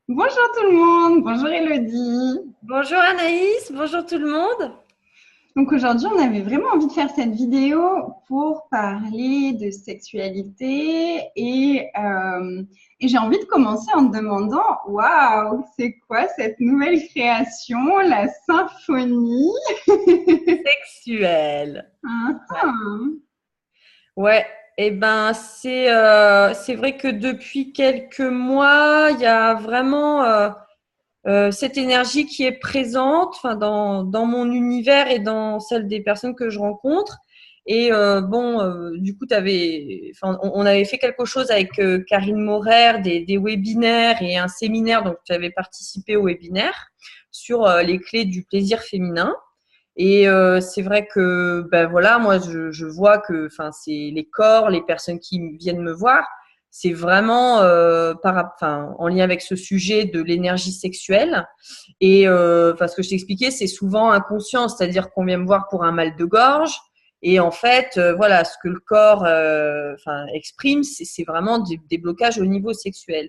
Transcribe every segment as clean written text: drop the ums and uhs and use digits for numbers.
Bonjour tout le monde, bonjour Elodie. Bonjour Anaïs, bonjour tout le monde. Donc aujourd'hui, on avait vraiment envie de faire cette vidéo pour parler de sexualité et j'ai envie de commencer en te demandant, waouh, c'est quoi cette nouvelle création, la symphonie? Sexuel. Hein, Ouais. hein. Ouais, c'est vrai que depuis quelques mois, il y a vraiment cette énergie qui est présente, enfin dans mon univers et dans celle des personnes que je rencontre. Et du coup, on avait fait quelque chose avec Karine Maurer, des webinaires et un séminaire, donc tu avais participé au webinaire sur les clés du plaisir féminin. Et c'est vrai que ben voilà, moi je vois que enfin c'est les corps, les personnes qui viennent me voir, c'est vraiment en lien avec ce sujet de l'énergie sexuelle. Et ce que je t'expliquais, c'est souvent inconscient, c'est-à-dire qu'on vient me voir pour un mal de gorge. Et en fait, voilà, ce que le corps exprime, c'est vraiment des blocages au niveau sexuel.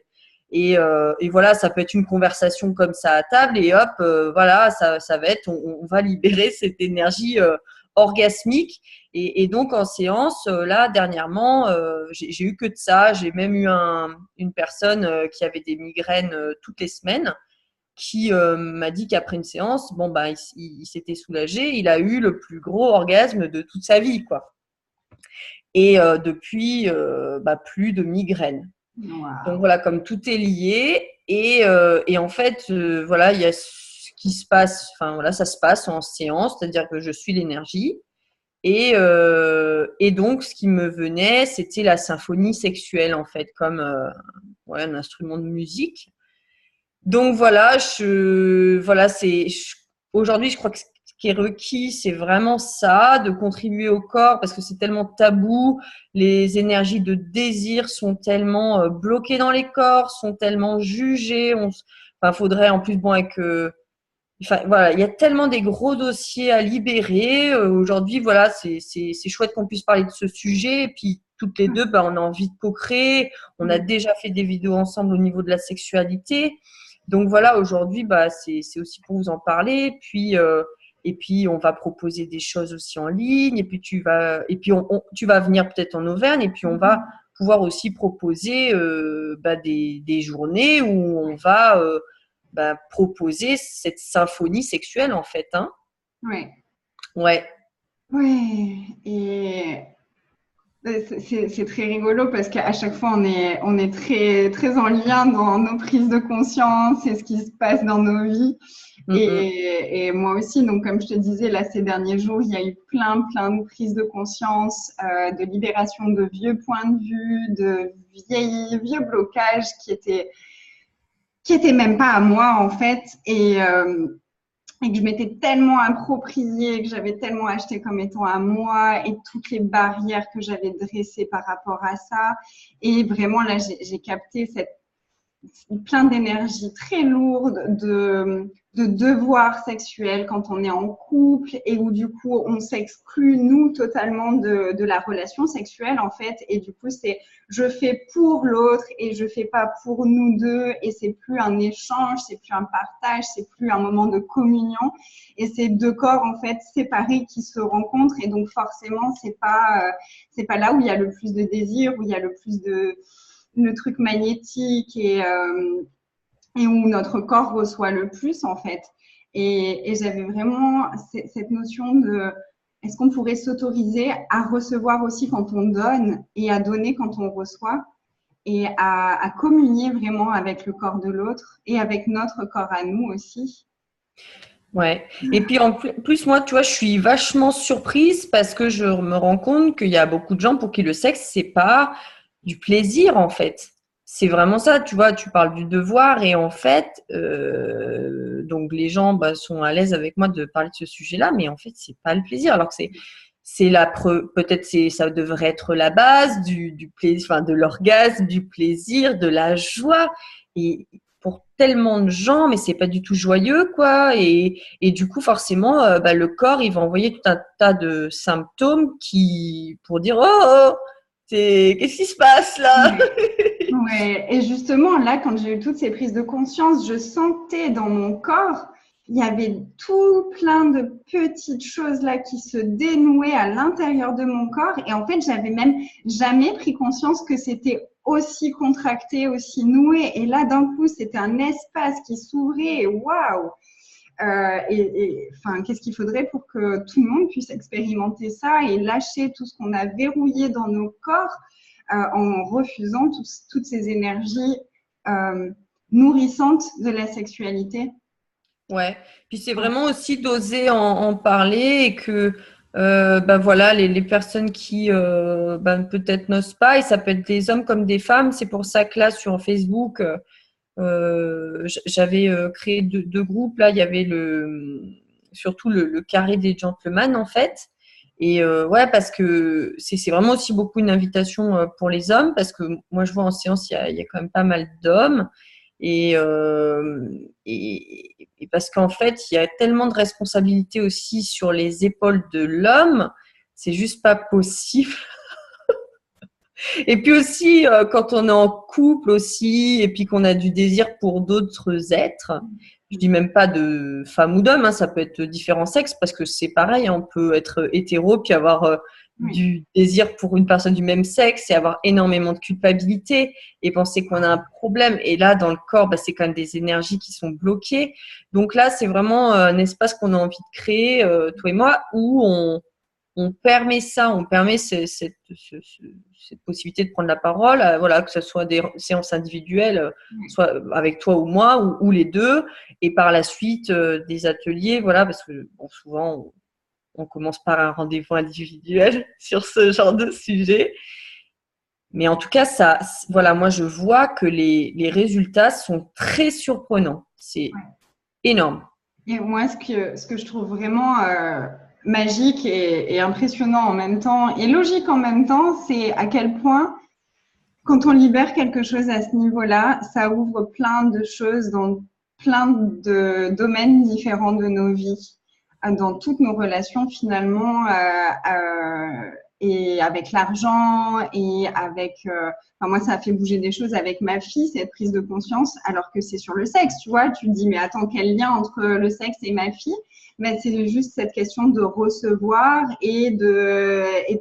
Et voilà, ça peut être une conversation comme ça à table et hop, voilà, ça va être, on va libérer cette énergie orgasmique. Et donc en séance, là dernièrement, j'ai eu que de ça. J'ai même eu une personne qui avait des migraines toutes les semaines, qui m'a dit qu'après une séance, bon bah il s'était soulagé, il a eu le plus gros orgasme de toute sa vie, quoi. Et depuis, plus de migraines. Donc Waouh. voilà, comme tout est lié. Et en fait, voilà, il y a ce qui se passe, enfin voilà, ça se passe en séance, c'est-à-dire que je suis l'énergie. Et donc, ce qui me venait, c'était la symphonie sexuelle, en fait, comme ouais, un instrument de musique. Donc voilà, aujourd'hui, je crois que ce qui est requis, c'est vraiment ça, de contribuer au corps, parce que c'est tellement tabou. Les énergies de désir sont tellement bloquées dans les corps, sont tellement jugées. Enfin, faudrait en plus, bon, enfin, voilà, il y a tellement des gros dossiers à libérer. Aujourd'hui, voilà, c'est chouette qu'on puisse parler de ce sujet. Et puis, toutes les deux, bah, on a envie de co-créer. On a déjà fait des vidéos ensemble au niveau de la sexualité. Donc voilà, aujourd'hui, bah, c'est aussi pour vous en parler. Et puis, on va proposer des choses aussi en ligne. Et puis, tu vas venir peut-être en Auvergne. Et puis, on va pouvoir aussi proposer des journées où on va proposer cette symphonie sexuelle, en fait. Hein. Ouais. Ouais. Ouais. Et c'est très rigolo parce qu'à chaque fois, on est très, très en lien dans nos prises de conscience et ce qui se passe dans nos vies. Mm-mm. Et moi aussi, donc comme je te disais, là, ces derniers jours, il y a eu plein, plein de prises de conscience, de libération de vieux points de vue, de vieux blocages qui étaient même pas à moi, en fait. Et que je m'étais tellement appropriée, que j'avais tellement acheté comme étant à moi et toutes les barrières que j'avais dressées par rapport à ça. Et vraiment, là, j'ai capté plein d'énergie très lourde de devoirs sexuels quand on est en couple et où du coup on s'exclut nous totalement de la relation sexuelle en fait et du coup c'est je fais pour l'autre et je fais pas pour nous deux et c'est plus un échange, c'est plus un partage, c'est plus un moment de communion et c'est deux corps en fait séparés qui se rencontrent et donc forcément c'est pas là où il y a le plus de désir, où il y a le plus de le truc magnétique et où notre corps reçoit le plus en fait. Et j'avais vraiment cette notion de est-ce qu'on pourrait s'autoriser à recevoir aussi quand on donne et à donner quand on reçoit et à communier vraiment avec le corps de l'autre et avec notre corps à nous aussi. Ouais. Et puis en plus, moi, tu vois, je suis vachement surprise parce que je me rends compte qu'il y a beaucoup de gens pour qui le sexe, c'est pas du plaisir, en fait. C'est vraiment ça, tu vois, tu parles du devoir et en fait, donc les gens sont à l'aise avec moi de parler de ce sujet-là, mais en fait, c'est pas le plaisir. Alors que peut-être ça devrait être la base du plaisir, enfin, de l'orgasme, du plaisir, de la joie. Et pour tellement de gens, mais c'est pas du tout joyeux, quoi. Et du coup, forcément, le corps, il va envoyer tout un tas de symptômes pour dire, oh, qu'est-ce qui se passe là? Ouais, et justement, là, quand j'ai eu toutes ces prises de conscience, je sentais dans mon corps, il y avait tout plein de petites choses là qui se dénouaient à l'intérieur de mon corps. Et en fait, j'avais même jamais pris conscience que c'était aussi contracté, aussi noué. Et là, d'un coup, c'était un espace qui s'ouvrait. Et waouh! Enfin, qu'est-ce qu'il faudrait pour que tout le monde puisse expérimenter ça et lâcher tout ce qu'on a verrouillé dans nos corps en refusant toutes ces énergies nourrissantes de la sexualité. Ouais, puis c'est vraiment aussi d'oser en parler et que bah voilà les personnes qui bah, peut-être n'osent pas, et ça peut être des hommes comme des femmes. C'est pour ça que là sur Facebook j'avais créé deux groupes. Là il y avait surtout le carré des gentlemen en fait. Et ouais, parce que c'est vraiment aussi beaucoup une invitation pour les hommes, parce que moi je vois en séance il y a quand même pas mal d'hommes. Et, et parce qu'en fait, il y a tellement de responsabilités aussi sur les épaules de l'homme, c'est juste pas possible. Et puis aussi, quand on est en couple aussi, et puis qu'on a du désir pour d'autres êtres, je dis même pas de femme ou d'homme, hein, ça peut être différents sexes, parce que c'est pareil, hein, on peut être hétéro, puis avoir du désir pour une personne du même sexe et avoir énormément de culpabilité et penser qu'on a un problème. Et là, dans le corps, bah, c'est quand même des énergies qui sont bloquées. Donc là, c'est vraiment un espace qu'on a envie de créer, toi et moi, où on permet ça, on permet cette possibilité de prendre la parole, voilà, que ce soit des séances individuelles, soit avec toi ou moi, ou les deux, et par la suite des ateliers, voilà, parce que bon, souvent on commence par un rendez-vous individuel sur ce genre de sujet. Mais en tout cas, ça, voilà, moi je vois que les résultats sont très surprenants. C'est énorme. Et moi, ce que je trouve vraiment magique et impressionnant en même temps et logique en même temps, c'est à quel point, quand on libère quelque chose à ce niveau-là, ça ouvre plein de choses dans plein de domaines différents de nos vies, dans toutes nos relations finalement, et avec l'argent et avec enfin, moi, ça a fait bouger des choses avec ma fille, cette prise de conscience, alors que c'est sur le sexe, tu vois. Tu te dis, mais attends, quel lien entre le sexe et ma fille? Mais c'est juste cette question de recevoir et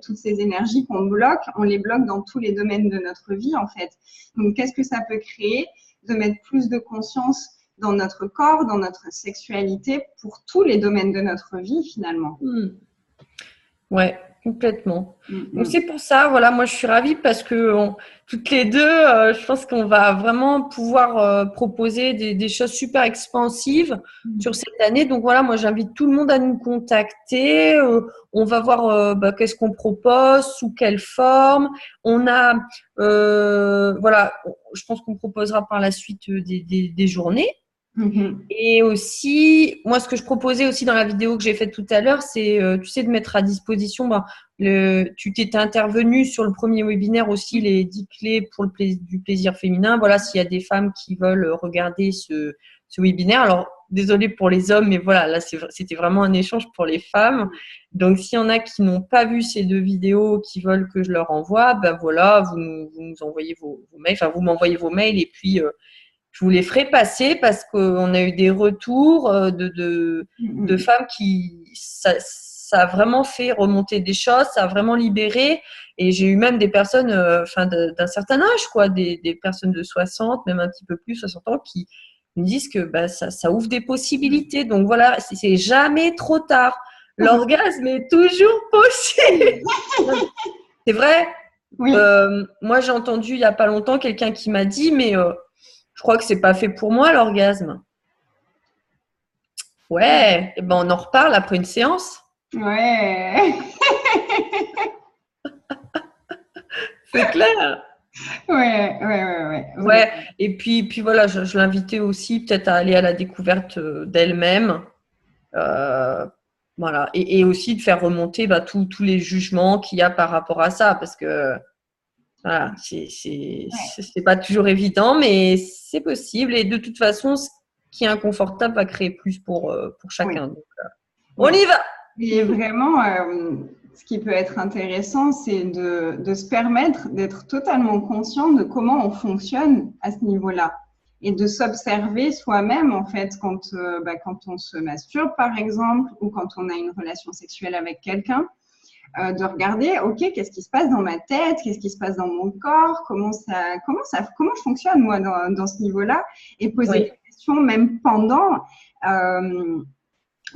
toutes ces énergies qu'on bloque, on les bloque dans tous les domaines de notre vie, en fait. Donc, qu'est-ce que ça peut créer de mettre plus de conscience dans notre corps, dans notre sexualité, pour tous les domaines de notre vie, finalement. Ouais, complètement. Donc c'est pour ça, voilà, moi je suis ravie parce que toutes les deux, je pense qu'on va vraiment pouvoir proposer des choses super expansives sur cette année. Donc voilà, moi j'invite tout le monde à nous contacter. On va voir bah, qu'est-ce qu'on propose, sous quelle forme. On a, voilà, je pense qu'on proposera par la suite des journées. Et aussi, moi, ce que je proposais aussi dans la vidéo que j'ai faite tout à l'heure, c'est, tu sais, de mettre à disposition, ben, tu t'étais intervenu sur le premier webinaire aussi, les 10 clés pour du plaisir féminin. Voilà, s'il y a des femmes qui veulent regarder ce webinaire. Alors, désolée pour les hommes, mais voilà, là, c'était vraiment un échange pour les femmes. Donc, s'il y en a qui n'ont pas vu ces deux vidéos, qui veulent que je leur envoie, ben voilà, vous nous envoyez vos mails, enfin, vous m'envoyez vos mails et puis, je vous les ferai passer parce qu'on a eu des retours de femmes qui ça a vraiment fait remonter des choses, ça a vraiment libéré. Et j'ai eu même des personnes enfin d'un certain âge, quoi, des personnes de 60, même un petit peu plus, 60 ans, qui me disent que bah, ça ouvre des possibilités. Donc voilà, c'est jamais trop tard. L'orgasme est toujours possible. C'est vrai. Oui. Moi, j'ai entendu il n'y a pas longtemps quelqu'un qui m'a dit, mais je crois que c'est pas fait pour moi l'orgasme. Ouais, et ben on en reparle après une séance. Ouais. C'est clair. Ouais. Et puis voilà, je l'invitais aussi peut-être à aller à la découverte d'elle-même. Voilà. Et aussi de faire remonter bah, tous les jugements qu'il y a par rapport à ça. Parce que voilà, c'est pas toujours évident, mais c'est possible. Et de toute façon, ce qui est inconfortable va créer plus pour chacun. Donc, on y va. Et vraiment, ce qui peut être intéressant, c'est de se permettre d'être totalement conscient de comment on fonctionne à ce niveau-là et de s'observer soi-même, en fait, quand on se masturbe, par exemple, ou quand on a une relation sexuelle avec quelqu'un, de regarder, OK, qu'est-ce qui se passe dans ma tête, qu'est-ce qui se passe dans mon corps, comment je fonctionne, moi, dans ce niveau-là, et poser des questions même pendant.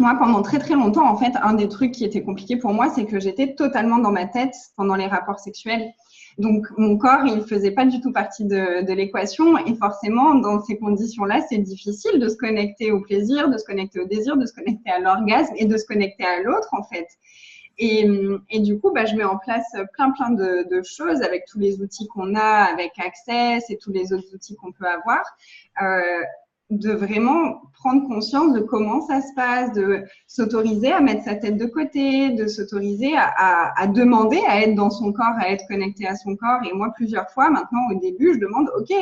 Moi, pendant très, très longtemps, en fait, un des trucs qui était compliqué pour moi, c'est que j'étais totalement dans ma tête pendant les rapports sexuels. Donc, mon corps, il faisait pas du tout partie de l'équation. Et forcément, dans ces conditions-là, c'est difficile de se connecter au plaisir, de se connecter au désir, de se connecter à l'orgasme et de se connecter à l'autre, en fait. Et du coup, je mets en place plein de choses avec tous les outils qu'on a, avec Access et tous les autres outils qu'on peut avoir. De vraiment prendre conscience de comment ça se passe, de s'autoriser à mettre sa tête de côté, de s'autoriser à demander à être dans son corps, à être connecté à son corps. Et moi, plusieurs fois, maintenant, au début, je demande, OK,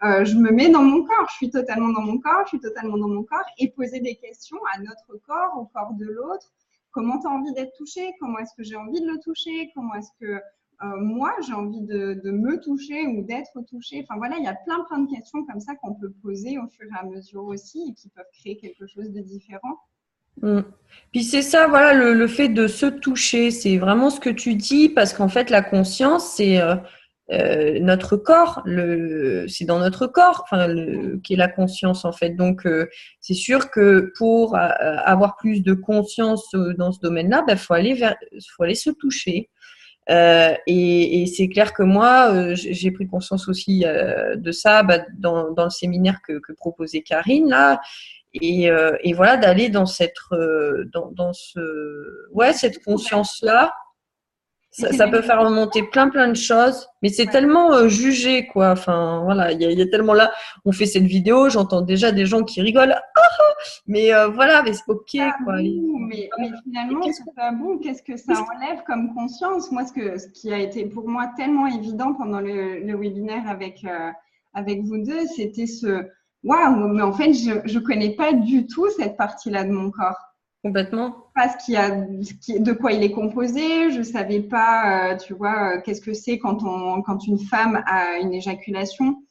je me mets dans mon corps, je suis totalement dans mon corps, et poser des questions à notre corps, au corps de l'autre. Comment tu as envie d'être touché? Comment est-ce que j'ai envie de le toucher? Comment est-ce que moi, j'ai envie de me toucher ou d'être touchée. Enfin voilà, il y a plein de questions comme ça qu'on peut poser au fur et à mesure aussi et qui peuvent créer quelque chose de différent. Puis c'est ça, voilà, le fait de se toucher, c'est vraiment ce que tu dis, parce qu'en fait, la conscience, c'est notre corps, c'est dans notre corps, qui est la conscience en fait. Donc, c'est sûr que pour avoir plus de conscience dans ce domaine-là, faut aller se toucher. Et c'est clair que moi, j'ai pris conscience aussi de ça dans le séminaire que proposait Karine là, et voilà, d'aller dans cette conscience là. Ça peut faire remonter plein de choses, mais c'est tellement jugé quoi. Enfin voilà, il y a tellement là. On fait cette vidéo, j'entends déjà des gens qui rigolent. Mais voilà, mais c'est ok quoi. Mais finalement, c'est pas bon. Qu'est-ce que ça enlève comme conscience? Moi, ce qui a été pour moi tellement évident pendant le webinaire avec vous deux, c'était waouh, mais en fait, je connais pas du tout cette partie-là de mon corps. Complètement. Pas de quoi il est composé. Je savais pas, tu vois, qu'est-ce que c'est quand une femme a une éjaculation.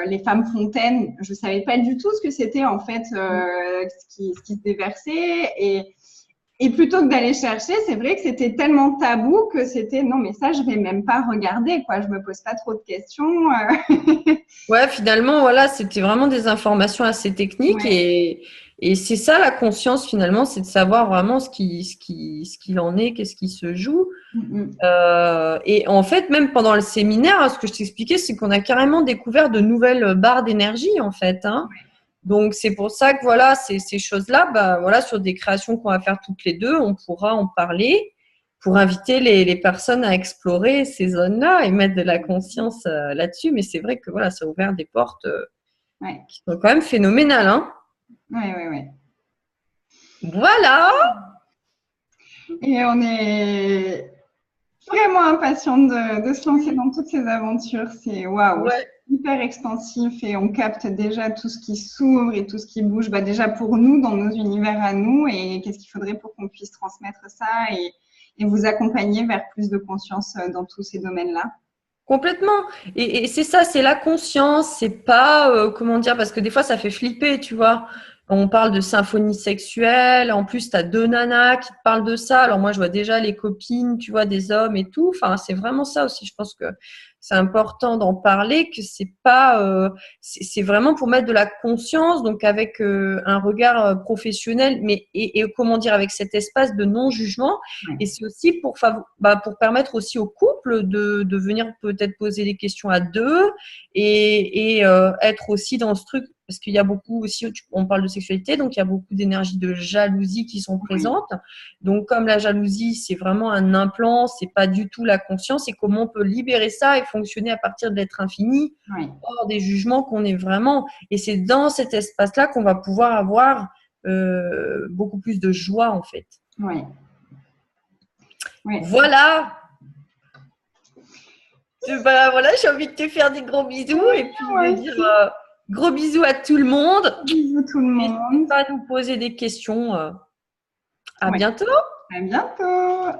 Les femmes fontaines, je savais pas du tout ce que c'était en fait, ce qui se déversait. Et plutôt que d'aller chercher, c'est vrai que c'était tellement tabou que c'était non, mais ça, je vais même pas regarder, quoi. Je me pose pas trop de questions. Ouais, finalement, voilà, c'était vraiment des informations assez techniques et c'est ça la conscience finalement, c'est de savoir vraiment ce qu'il en est, qu'est-ce qui se joue. Et en fait, même pendant le séminaire, ce que je t'expliquais, c'est qu'on a carrément découvert de nouvelles barres d'énergie en fait. Hein. Donc c'est pour ça que voilà, ces choses-là, voilà, sur des créations qu'on va faire toutes les deux, on pourra en parler pour inviter les personnes à explorer ces zones-là et mettre de la conscience là-dessus. Mais c'est vrai que voilà, ça a ouvert des portes qui sont quand même phénoménales. Hein. Ouais. Voilà. Et on est vraiment impatient de se lancer dans toutes ces aventures. C'est waouh, hyper expansif et on capte déjà tout ce qui s'ouvre et tout ce qui bouge. Déjà pour nous, dans nos univers à nous, et qu'est-ce qu'il faudrait pour qu'on puisse transmettre ça et vous accompagner vers plus de conscience dans tous ces domaines-là. Complètement. Et c'est ça, c'est la conscience, c'est pas, comment dire, parce que des fois ça fait flipper, tu vois. On parle de symphonie sexuelle, en plus tu as deux nanas qui te parlent de ça. Alors moi je vois déjà les copines, tu vois, des hommes et tout. Enfin, c'est vraiment ça aussi. Je pense que c'est important d'en parler, que c'est pas, c'est vraiment pour mettre de la conscience, donc avec un regard professionnel, mais et comment dire, avec cet espace de non-jugement. Et c'est aussi pour permettre aussi aux couples de venir peut-être poser des questions à deux et être aussi dans ce truc. Parce qu'il y a beaucoup aussi, on parle de sexualité, donc il y a beaucoup d'énergie de jalousie qui sont présentes. Donc, comme la jalousie, c'est vraiment un implant, c'est pas du tout la conscience, et comment on peut libérer ça et fonctionner à partir de l'être infini, hors des jugements qu'on est vraiment. Et c'est dans cet espace-là qu'on va pouvoir avoir beaucoup plus de joie, en fait. Voilà. Voilà, j'ai envie de te faire des gros bisous et puis de dire gros bisous à tout le monde. Bisous tout le monde. N'hésitez pas à nous poser des questions. À bientôt. À bientôt.